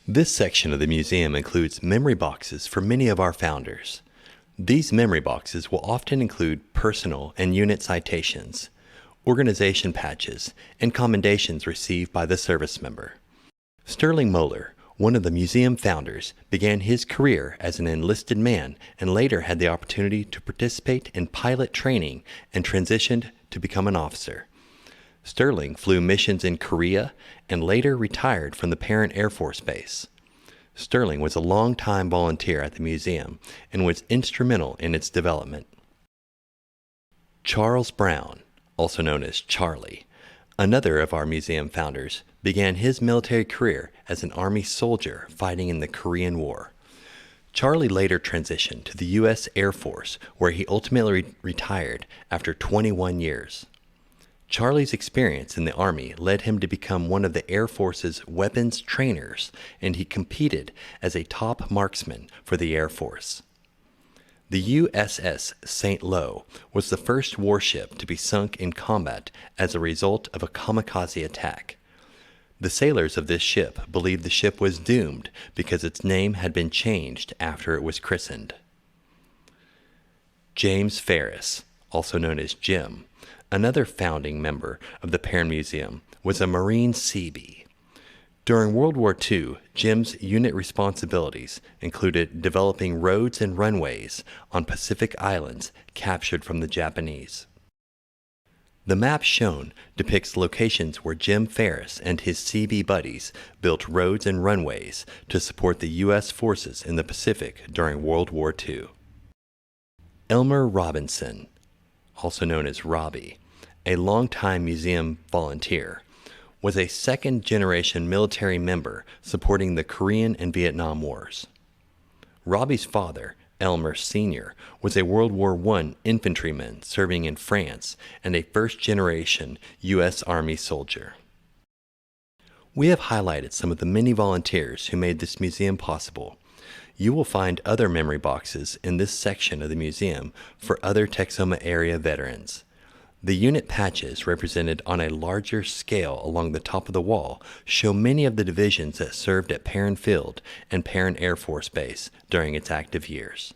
This section of the museum includes memory boxes for many of our founders. These memory boxes will often include personal and unit citations, organization patches, and commendations received by the service member. Sterling Moeller, one of the museum founders, began his career as an enlisted man and later had the opportunity to participate in pilot training and transitioned to become an officer. Sterling flew missions in Korea and later retired from the Parent Air Force Base. Sterling was a long-time volunteer at the museum and was instrumental in its development. Charles Brown, also known as Charlie, another of our museum founders, began his military career as an Army soldier fighting in the Korean War. Charlie later transitioned to the U.S. Air Force, where he ultimately retired after 21 years. Charlie's experience in the Army led him to become one of the Air Force's weapons trainers, and he competed as a top marksman for the Air Force. The USS St. Lo was the first warship to be sunk in combat as a result of a kamikaze attack. The sailors of this ship believed the ship was doomed because its name had been changed after it was christened. James Ferris, also known as Jim, another founding member of the Perrin Museum, was a Marine Seabee. During World War II, Jim's unit responsibilities included developing roads and runways on Pacific Islands captured from the Japanese. The map shown depicts locations where Jim Ferris and his Seabee buddies built roads and runways to support the U.S. forces in the Pacific during World War II. Elmer Robinson, also known as Robbie, a longtime museum volunteer, was a second-generation military member supporting the Korean and Vietnam Wars. Robbie's father, Elmer Sr., was a World War I infantryman serving in France and a first-generation U.S. Army soldier. We have highlighted some of the many volunteers who made this museum possible. You will find other memory boxes in this section of the museum for other Texoma area veterans. The unit patches represented on a larger scale along the top of the wall show many of the divisions that served at Perrin Field and Perrin Air Force Base during its active years.